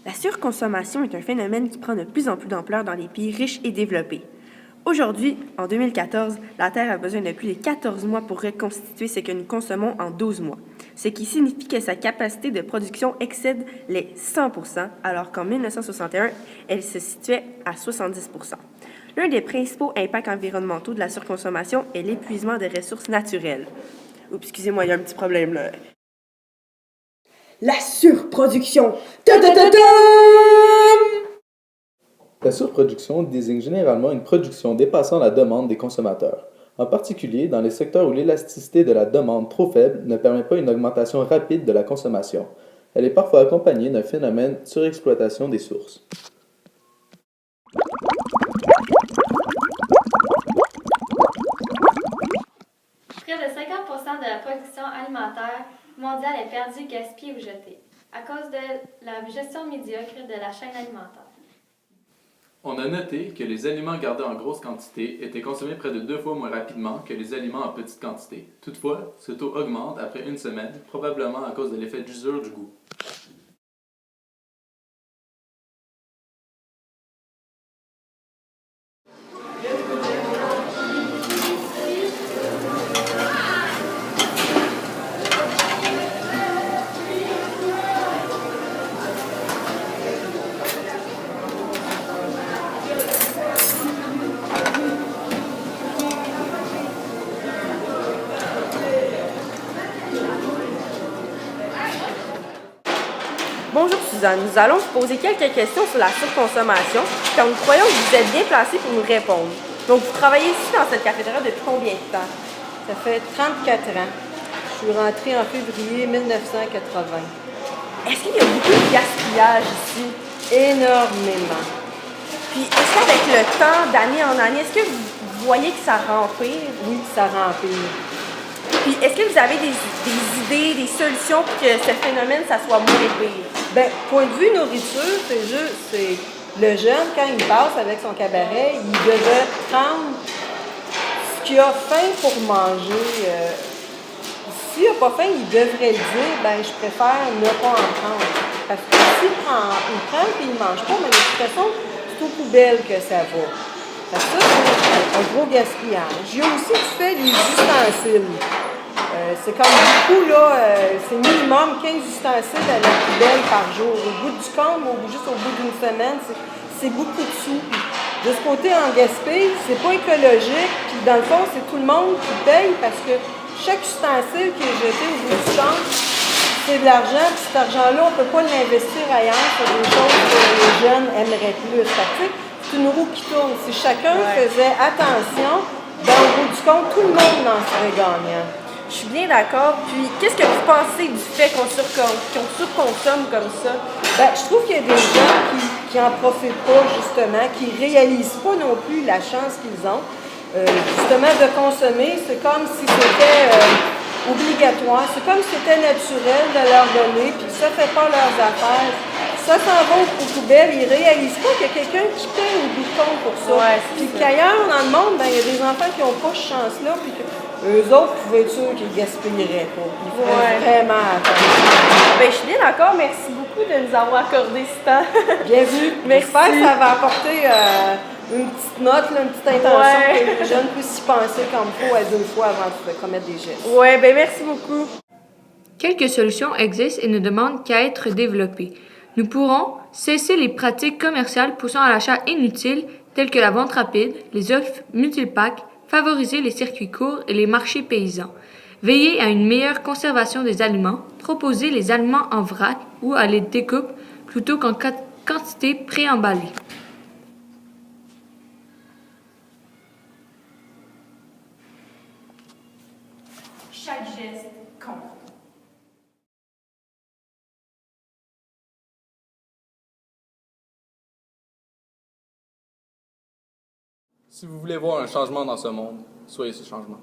La surconsommation est un phénomène qui prend de plus en plus d'ampleur dans les pays riches et développés. Aujourd'hui, en 2014, la Terre a besoin de plus de 14 mois pour reconstituer ce que nous consommons en 12 mois, ce qui signifie que sa capacité de production excède les 100 alors qu'en 1961, elle se situait à 70 L'un des principaux impacts environnementaux de la surconsommation est l'épuisement des ressources naturelles. Oups, excusez-moi, il y a un petit problème là. La surproduction. Ta-ta-ta-tam! La surproduction désigne généralement une production dépassant la demande des consommateurs, en particulier dans les secteurs où l'élasticité de la demande trop faible ne permet pas une augmentation rapide de la consommation. Elle est parfois accompagnée d'un phénomène de surexploitation des sources. Près de 50% de la production alimentaire mondiale est perdue, gaspillée ou jetée, à cause de la gestion médiocre de la chaîne alimentaire. On a noté que les aliments gardés en grosse quantité étaient consommés près de 2 fois moins rapidement que les aliments en petite quantité. Toutefois, ce taux augmente après une semaine, probablement à cause de l'effet d'usure du goût. Bonjour Suzanne, nous allons vous poser quelques questions sur la surconsommation, car nous croyons que vous êtes bien placée pour nous répondre. Donc, vous travaillez ici dans cette cafétéria depuis combien de temps? Ça fait 34 ans. Je suis rentrée en février 1980. Est-ce qu'il y a beaucoup de gaspillage ici? Énormément. Puis, est-ce qu'avec le temps, d'année en année, est-ce que vous voyez que ça rempire? Oui, ça remplit. Puis, est-ce que vous avez des idées, des solutions pour que ce phénomène, ça soit moins pire? Ben, point de vue nourriture, c'est le jeune, quand il passe avec son cabaret, il devait prendre ce qu'il a faim pour manger. S'il n'a pas faim, il devrait le dire, ben, je préfère ne pas en prendre. Parce que s'il prend, il prend et il ne mange pas, mais de toute façon, c'est aux poubelles que ça va. Parce que ça, c'est un gros gaspillage. Il y a aussi du fait des ustensiles. C'est comme beaucoup, là, c'est minimum 15 ustensiles à la poubelle par jour. Au bout du compte, juste au bout d'une semaine, c'est beaucoup de sous. Puis, de ce côté, en gaspille, c'est pas écologique. Puis dans le fond, c'est tout le monde qui paye parce que chaque ustensile qui est jeté au bout du compte, c'est de l'argent. Puis cet argent-là, on ne peut pas l'investir ailleurs sur des choses que les jeunes aimeraient plus. C'est une roue qui tourne. Si chacun faisait attention, ben, au bout du compte, tout le monde en serait gagnant. Je suis bien d'accord. Puis, qu'est-ce que vous pensez du fait qu'on surconsomme comme ça? Ben, je trouve qu'il y a des gens qui en profitent pas, justement, qui réalisent pas non plus la chance qu'ils ont. Justement, de consommer, c'est comme si c'était obligatoire, c'est comme si c'était naturel de leur donner, puis ça fait pas leurs affaires. Ça s'en va aux poubelles, ils réalisent pas qu'il y a quelqu'un qui paye au bout de compte pour ça. Ouais, puis qu'ailleurs dans le monde, ben, il y a des enfants qui n'ont pas cette chance-là, puis eux autres pouvaient être sûrs qu'ils gaspilleraient pas. Ils feraient vraiment attention. Ben, je suis bien d'accord. Merci beaucoup de nous avoir accordé ce temps. Bienvenue. Merci. J'espère que ça va apporter une petite note, là, une petite intention que les jeunes puissent y penser comme il faut à 2 fois avant de commettre des gestes. Oui, ben merci beaucoup. Quelques solutions existent et ne demandent qu'à être développées. Nous pourrons cesser les pratiques commerciales poussant à l'achat inutile telles que la vente rapide, les offres multipacks, favoriser les circuits courts et les marchés paysans. Veiller à une meilleure conservation des aliments, proposer les aliments en vrac ou à les découpe plutôt qu'en quantité préemballée. Chaque geste compte. Si vous voulez voir un changement dans ce monde, soyez ce changement.